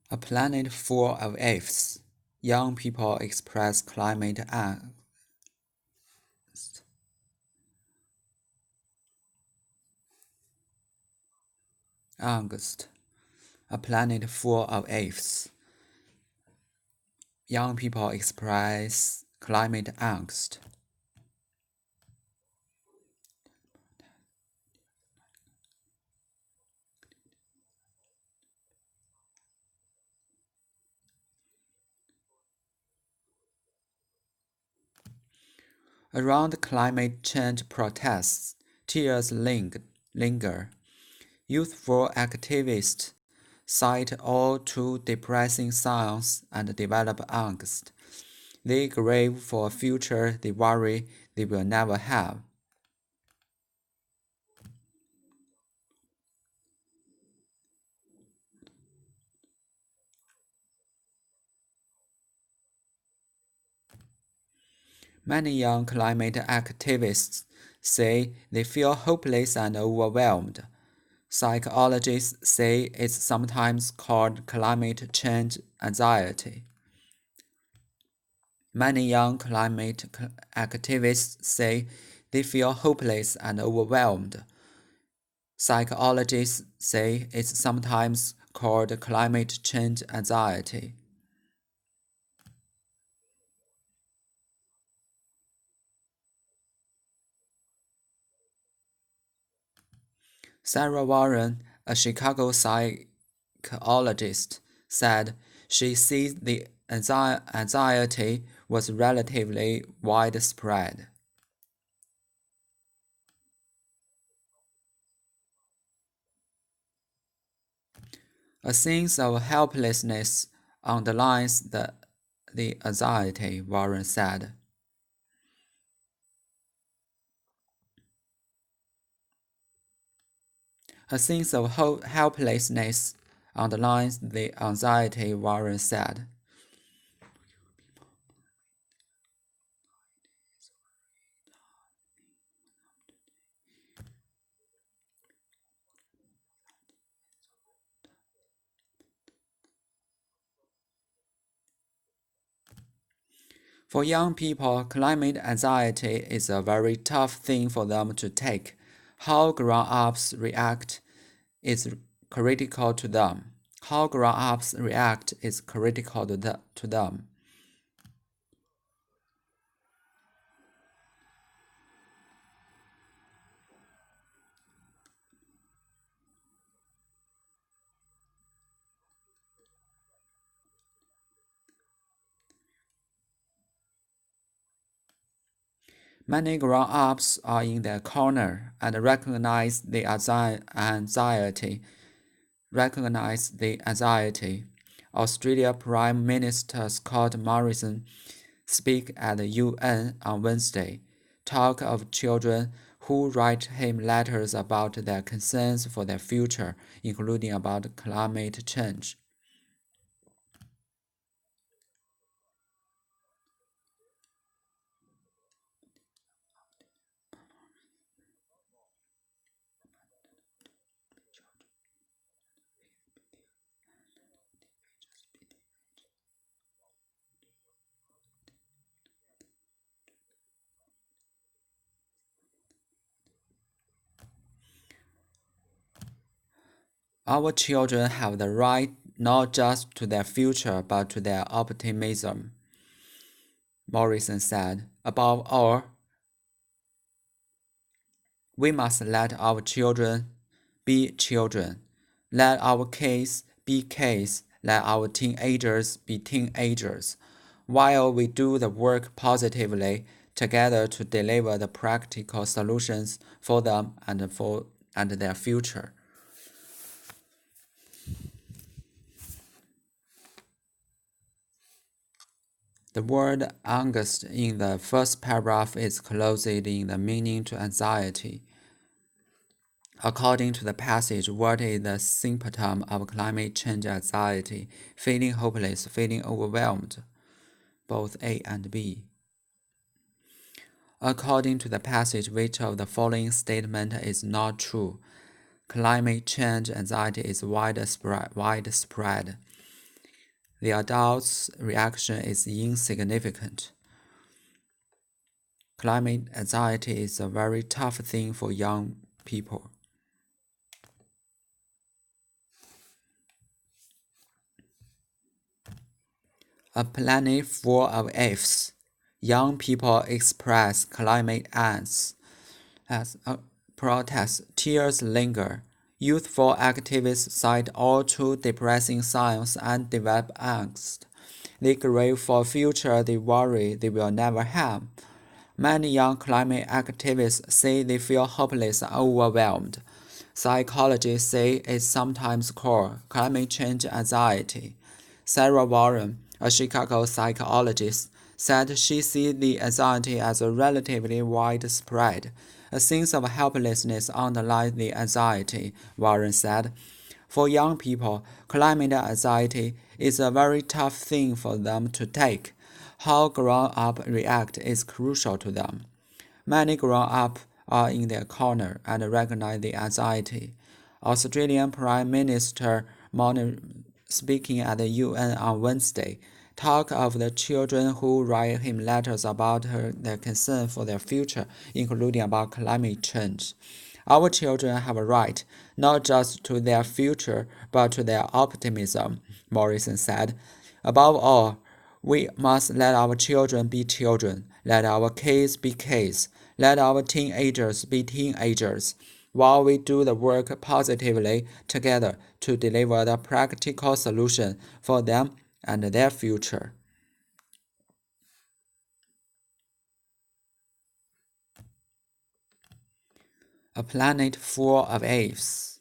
A planet full of ifs. Young people express climate angst. A planet full of ifs. Young people express climate angst. Around climate change protests, tears linger. Youthful activists cite all too depressing signs and develop angst. They grieve for a future they worry they will never have. Many young climate activists say they feel hopeless and overwhelmed. Psychologists say it's sometimes called climate change anxiety. Many young climate activists say they feel hopeless and overwhelmed. Psychologists say it's sometimes called climate change anxiety. Sarah Warren, a Chicago psychologist, said she sees the anxiety was relatively widespread. A sense of helplessness underlines the anxiety, Warren said. A sense of helplessness underlines the anxiety, Warren said. For young people, climate anxiety is a very tough thing for them to take. How grown-ups react is critical to them. How grown-ups react is critical to them. Many grown-ups are in their corner and recognize the anxiety. Australia Prime Minister Scott Morrison speak at the UN on Wednesday. Talk of children who write him letters about their concerns for their future, including about climate change. Our children have the right not just to their future but to their optimism, Morrison said. Above all, we must let our children be children. Let our kids be kids. Let our teenagers be teenagers. While we do the work positively together to deliver the practical solutions for them and their future. The word angst in the first paragraph is closest in the meaning to anxiety. According to the passage, what is the symptom of climate change anxiety? Feeling hopeless, feeling overwhelmed. Both A and B. According to the passage, which of the following statement is not true? Climate change anxiety is widespread. The adult's reaction is insignificant. Climate anxiety is a very tough thing for young people. A planet full of ifs. Young people express climate angst. As protests, tears linger. Youthful activists cite all too depressing signs and develop angst. They grieve for a future they worry they will never have. Many young climate activists say they feel hopeless and overwhelmed. Psychologists say it's sometimes called climate change anxiety. Sarah Warren, a Chicago psychologist, said she sees the anxiety as a relatively widespread. A sense of helplessness underlies the anxiety, Warren said. For young people, climate anxiety is a very tough thing for them to take. How grown-ups react is crucial to them. Many grown-ups are in their corner and recognize the anxiety. Australian Prime Minister Morton, speaking at the UN on Wednesday, talked of the children who write him letters about their concern for their future, including about climate change. Our children have a right not just to their future, but to their optimism, Morrison said. Above all, we must let our children be children, let our kids be kids, let our teenagers be teenagers, while we do the work positively together to deliver the practical solution for them and their future. A planet full of apes.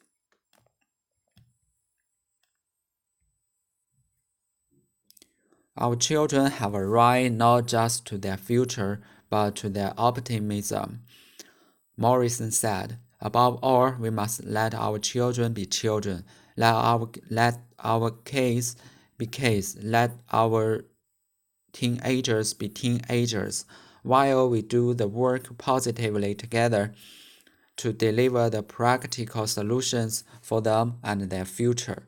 Our children have a right not just to their future, but to their optimism, Morrison said. Above all, we must let our children be children, let our kids be kids, let our teenagers be teenagers, while we do the work positively together to deliver the practical solutions for them and their future.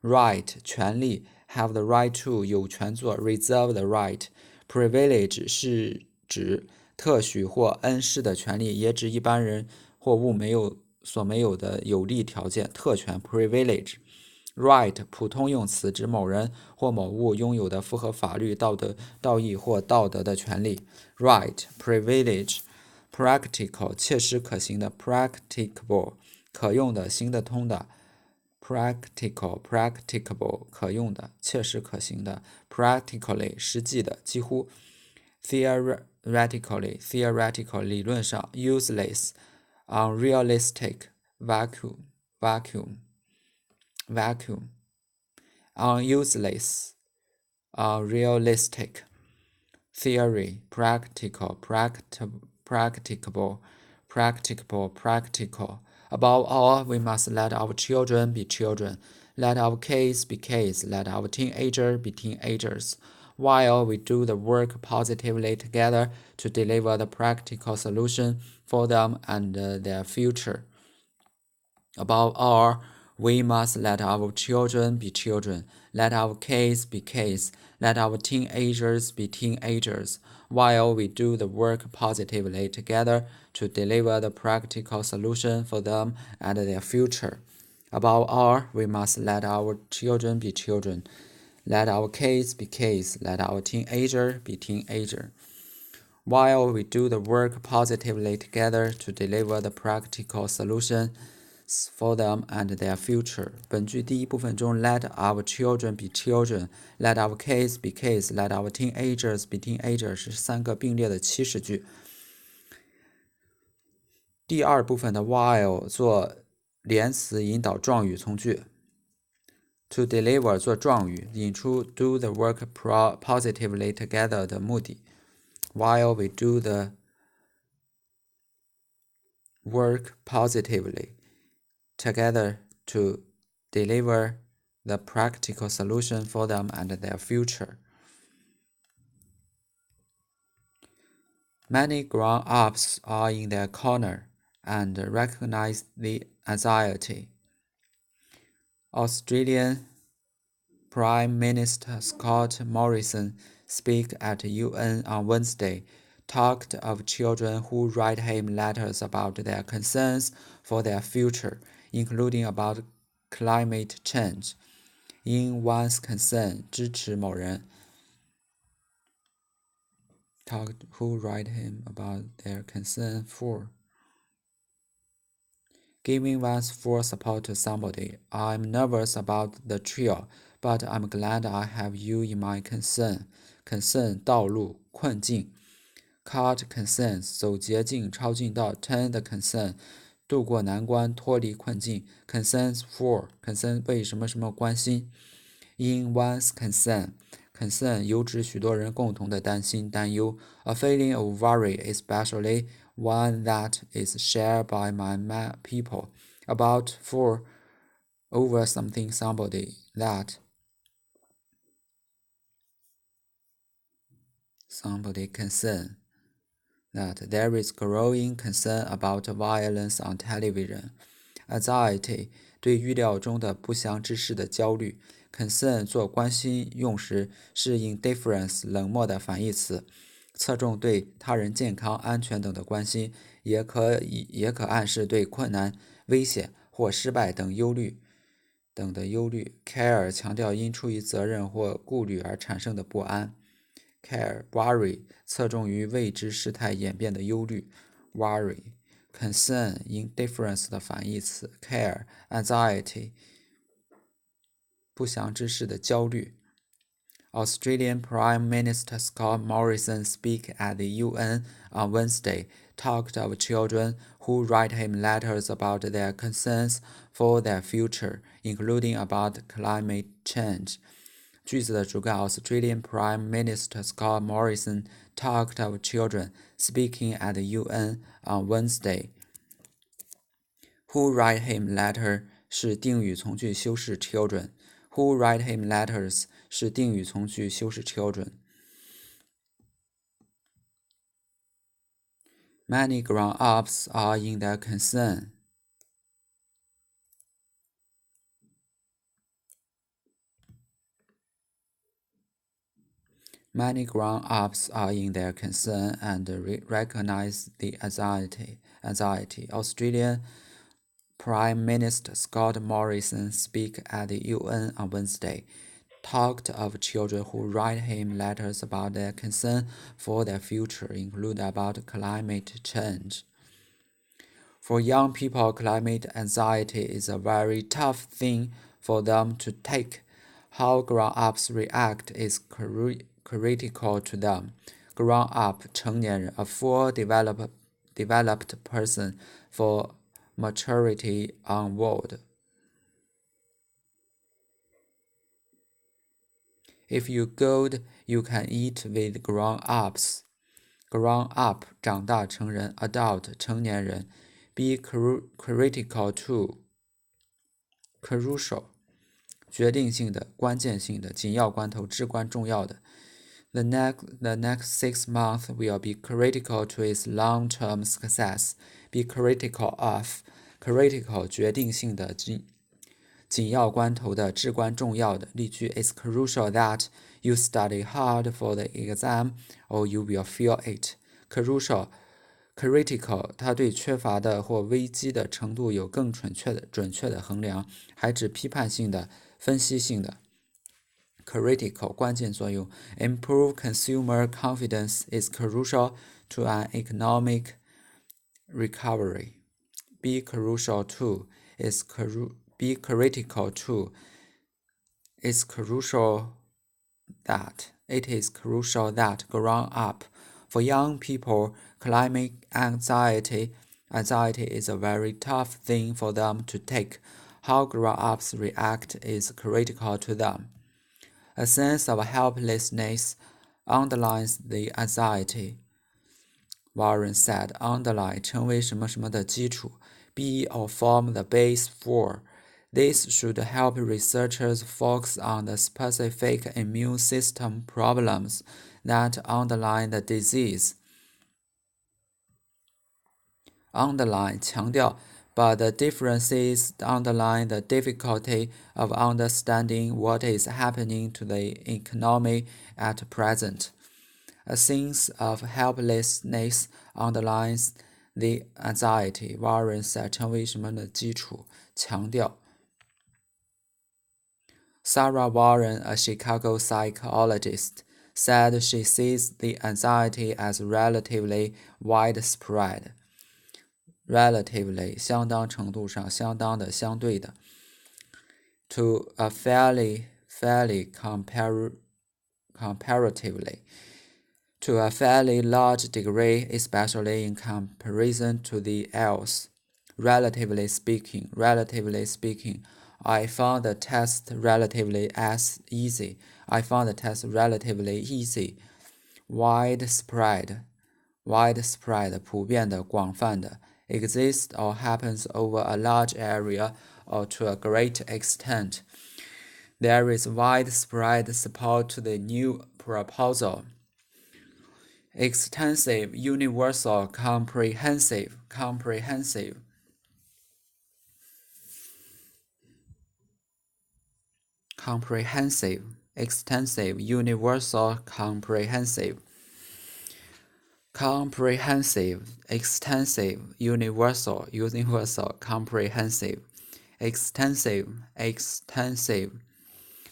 Right, 权利 have the right to 有权做 reserve the right. Privilege 是指特许或恩施的权利，也指一般人或物所没有的有利条件、特权 privilege。Right 普通用词指某人或某物拥有的符合法律、道义或道德的权利。Right privilege practical 切实可行的 practicable 可用的行得通的 practicable 可用的切实可行的 practically 实际的几乎 theoretically 理论上 useless unrealistic vacuum useless unrealistic theory practical practical. Above all, we must let our children be children, let our kids be kids, let our teenagers be teenagers, while we do the work positively together to deliver the practical solution for them and their future. Above all, we must let our children be children, let our kids be kids, let our teenagers be teenagers, while we do the work positively together to deliver the practical solution for them and their future. Above all, we must let our children be children, let our kids be kids, let our teenagers be teenagers, while we do the work positively together to deliver the practical solution for them and their future. 本句第一部分中 let our children be children, let our kids be kids, let our teenagers be teenagers 是三个并列的祈使句。第二部分的 while 做连词引导状语从句。To deliver 做状语，引出 do the work positively together 的目的。While we do the work positively together to deliver the practical solution for them and their future. Many grown-ups are in their corner and recognize the anxiety. Australian Prime Minister Scott Morrison speak at UN on Wednesday, talked of children who write him letters about their concerns for their future, including about climate change. In one's concern, 支持某人 talked who write him about their concern for giving one's full support to somebody. I'm nervous about the trio, but I'm glad I have you in my concern. Concern 道路困境 cut concerns 走捷径抄近道 turn the concern 渡过难关脱离困境 concerns for concern 为什么什么关心 in one's concern concern 有指许多人共同的担心担忧 a feeling of worry especially one that is shared by my people about for over something somebody that somebody concern that there is growing concern about violence on television. Anxiety 对预料中的不祥之事的焦虑 concern 做关心用时是 indifference 冷漠的反义词，侧重对他人健康、安全等的关心，也可暗示对困难、危险或失败等的忧虑。Care 强调因出于责任或顾虑而产生的不安。Care worry 侧重于未知事态演变的忧虑 worry concern indifference 的反义词 care anxiety 不祥之事的焦虑。Australian Prime Minister Scott Morrison speak at the UN on Wednesday talked of children who write him letters about their concerns for their future, including about climate change. 句子的主干 Australian Prime Minister Scott Morrison talked of children speaking at the UN on Wednesday. Who write him letter 是定语从句修饰 children. Who write him letters 是定语从句修饰 children. Many grown-ups are in their concern. Many grown-ups are in their concern and recognize the anxiety. Australian Prime Minister Scott Morrison speak at the UN on Wednesday, talked of children who write him letters about their concern for their future, including about climate change. For young people, climate anxiety is a very tough thing for them to take. How grown-ups react is critical to them. Grown-up 成年人 a full developed person for maturity onward. If you good, you can eat with grown-ups. Grown-up 长大成人 adult 成年人 be critical to crucial 决定性的关键性的紧要关头至关重要的 The next 6 months will be critical to its long-term success. Be critical of critical 决定性的紧要关头的至关重要的例句 It's crucial that you study hard for the exam or you will fail it. Crucial critical 它对缺乏的或危机的程度有更准确的衡量，还指批判性的、分析性的。Critical 关键作用 Improve consumer confidence is crucial to an economic recovery. Be critical to is be critical to is crucial that it is crucial that grown up for young people climate anxiety is a very tough thing for them to take. How grown-ups react is critical to them. A sense of helplessness underlines the anxiety. Warren said, underline 成为什么什么的基础 be or form the base for. This should help researchers focus on the specific immune system problems that underlie the disease. Underline 强调 but the differences underline the difficulty of understanding what is happening to the economy at present. A sense of helplessness underlines the anxiety. Warren 在成为什么的基础强调。Sarah Warren, a Chicago psychologist, said she sees the anxiety as relatively widespread. Relatively 相当程度上，相当的，相对的。To a comparatively. To a fairly large degree, especially in comparison to the else. Relatively speaking, I found the test relatively easy. I found the test relatively easy. Widespread, 普遍的，广泛的。Exists or happens over a large area or to a great extent. There is widespread support to the new proposal. Extensive, universal, comprehensive. Comprehensive, extensive, universal, comprehensive. Comprehensive, extensive, universal, comprehensive. Extensive,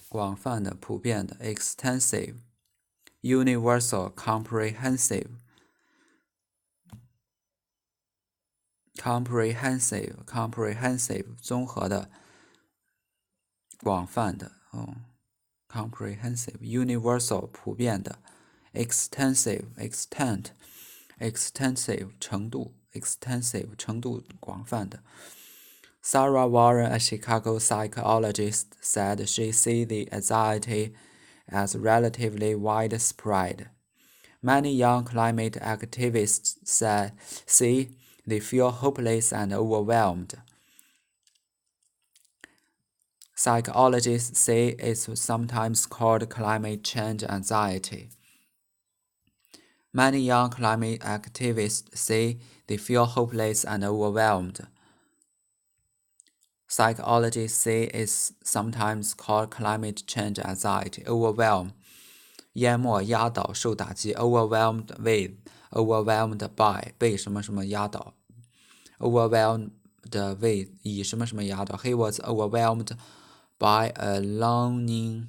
广泛的，普遍的。Extensive, universal, comprehensive. Comprehensive, 综合的，广泛的。Comprehensive, universal, 普遍的。Extensive, extensive, 程度。Extensive, 程度广泛的。Sarah Warren, a Chicago psychologist, said she sees the anxiety as relatively widespread. Many young climate activists say they feel hopeless and overwhelmed. Psychologists say it's sometimes called climate change anxiety. Many young climate activists say they feel hopeless and overwhelmed. Psychologists say it's sometimes called climate change anxiety. Overwhelm, 淹没、压倒、受打击。Overwhelmed with, overwhelmed by, 被什么什么压倒。Overwhelmed with, 以什么什么压倒。He was overwhelmed by a longing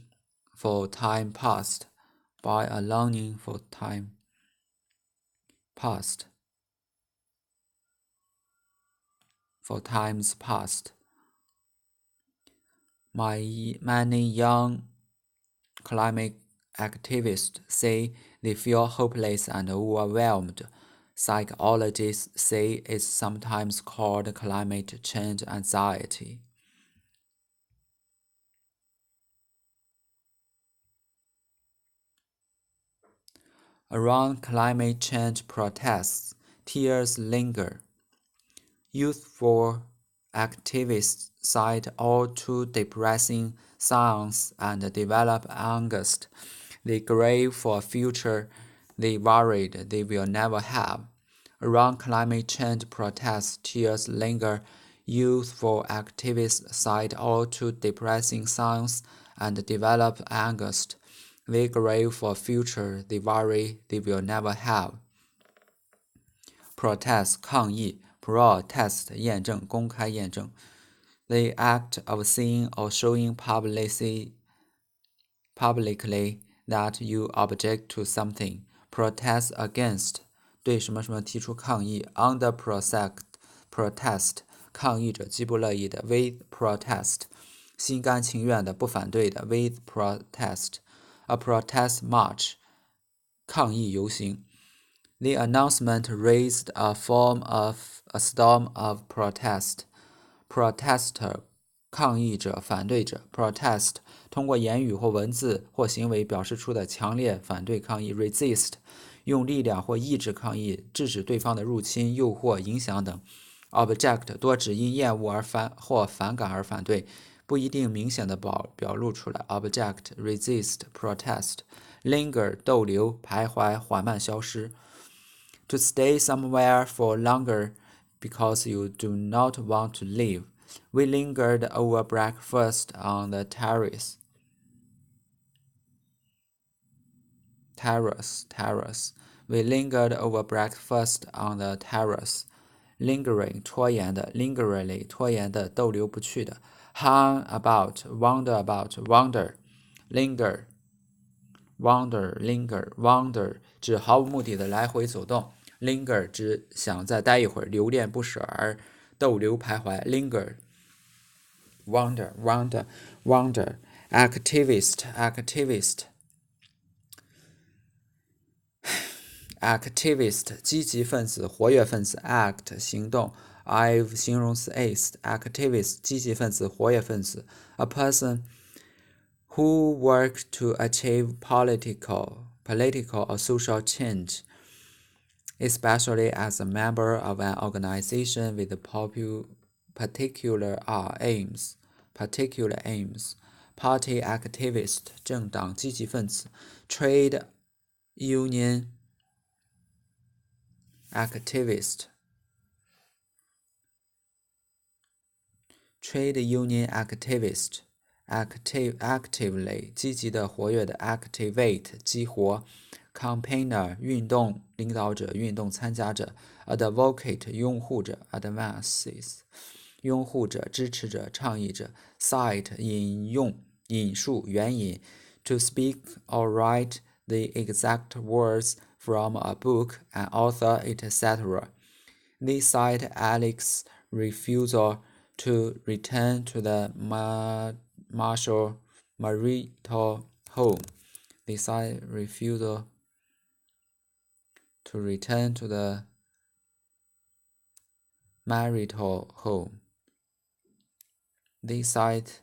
for time past. By a longing for time past. For times past. Many young climate activists say they feel hopeless and overwhelmed. Psychologists say it's sometimes called climate change anxiety. Around climate change protests, tears linger. Youthful activists cite all too depressing signs and develop angst. They grieve for a future they worried they will never have. Around climate change protests, tears linger. Youthful activists cite all too depressing signs and develop angst. They grieve for a future they worry they will never have. Protest 抗议 Protest 验证公开验证 The act of seeing or showing publicly that you object to something. Protest against 对什么什么提出抗议 Under protest 抗议者极不乐意的 With protest 心甘情愿的不反对的 With protest A protest march 抗议游行 The announcement raised a storm of protest. Protester 抗议者、反对者 Protest 通过言语或文字或行为表示出的强烈反对抗议 Resist 用力量或意志抗议，制止对方的入侵、诱惑、影响等 Object 多指因厌恶或反感而反对，不一定明显的表露出来 Object, resist, protest Linger 逗留、徘徊、缓慢消失To stay somewhere for longer because you do not want to leave. We lingered over breakfast on the terrace. We lingered over breakfast on the terrace. Lingering 拖延的 lingeringly 拖延的逗留不去的 hung about wander about wander linger wander 指毫无目的的来回走动 linger 指想再待一会儿留恋不舍而逗留徘徊 linger wander activist 积极分子活跃分子 act 行动 I've 形容词 aced activist 积极分子活跃分子 a person who work to achieve political or social change especially as a member of an organization with particular aims party activist 政党积极分子 trade union activist trade union activist actively 积极的活跃的 activate 激活 campaigner 运动领导者运动参加者 advocate 拥护者 advances 拥护者支持者倡议者 cite 引用引述援引 to speak or write the exact words from a book, an author, etc. They cite Alex's refusal to return to the marital home. They cite refusal to return to the marital home. They cite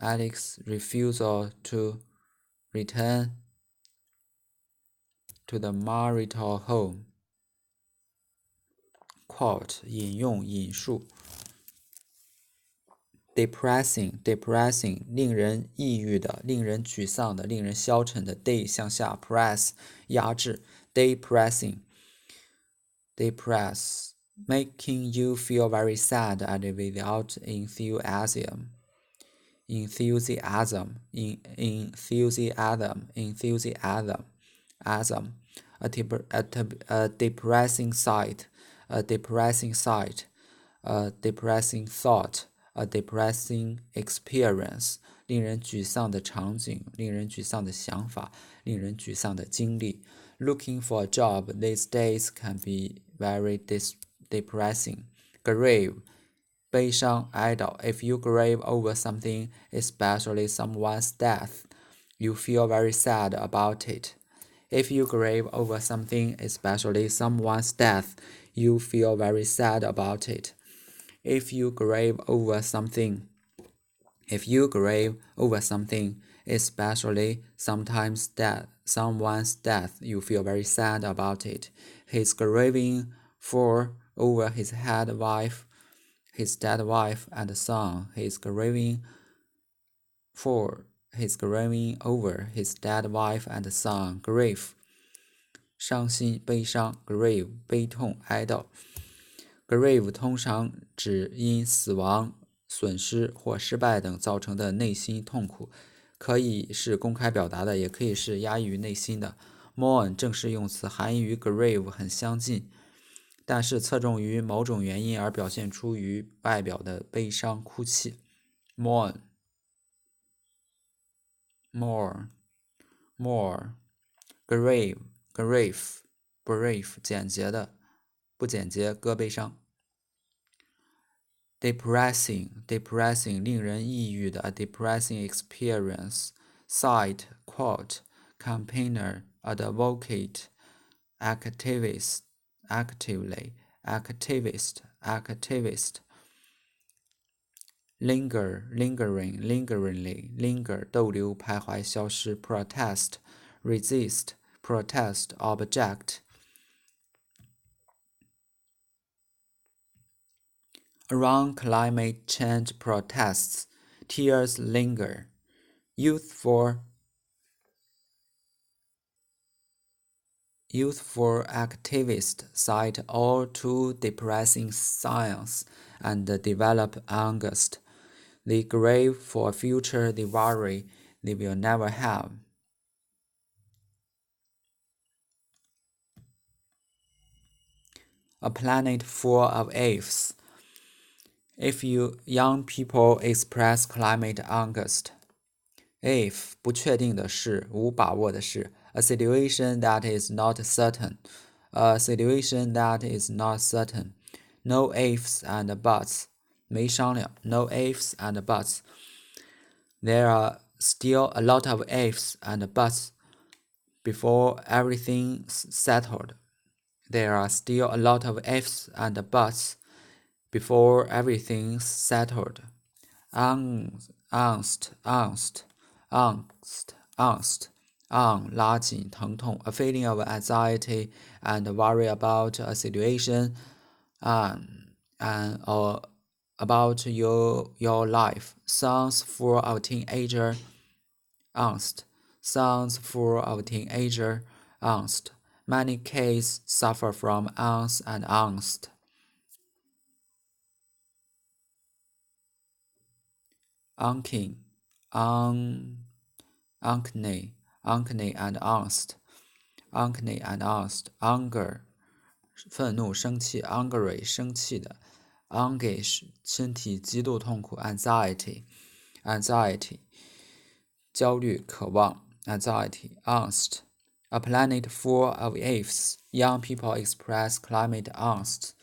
Alex's refusal to return to the marital home. Quote 引用引述 depressing 令人抑郁的令人沮丧的令人消沉的 day 向下 press 压制 depress making you feel very sad and without enthusiasm a depressing sight a depressing sight a depressing thought a depressing experience 令人沮丧的场景令人沮丧的想法令人沮丧的经历 Looking for a job these days can be very depressing grave 悲伤哀悼 If you grieve over something, especially someone's death, you feel very sad about it. If you grieve over something, especially someone's death, you feel very sad about it. If you grieve over something, especially someone's death, you feel very sad about it. He's grieving over his dead wife and son. He's grieving over his dead wife and son. Grief 伤心悲伤 grieve 悲痛哀悼 Grieve 通常指因死亡损失或失败等造成的内心痛苦，可以是公开表达的，也可以是压抑于内心的。Mourn 正式用词含义与 grieve 很相近，但是侧重于某种原因而表现出于外表的悲伤哭泣。Mourn grief 简洁的不简洁歌悲伤。Depressing 令人抑郁的 a depressing experience. Cite quote campaigner advocate activist lingeringly linger 逗留徘徊消失 protest resist object Around climate change protests, tears linger. Youth for Youthful activists cite all too depressing science and develop angst. They grave for a future they worry they will never have. A planet full of ifs. If you young people express climate angst, if 不确定的事，无把握的事 a situation that is not certain, a situation that is not certain, no ifs and buts, 没商量 no ifs and buts. There are still a lot of ifs and buts before everything's settled. There are still a lot of ifs and buts before everything's settled. Angst, a feeling of anxiety and worry about a situation, or about your life. Sounds full of teenager angst. Many kids suffer from angst and angst. Unking, acne and angst, anger 愤怒生气 angry 生气的 anguish 身体极度痛苦 anxiety 焦虑渴望 anxiety angst. A planet full of ifs. Young people express climate angst.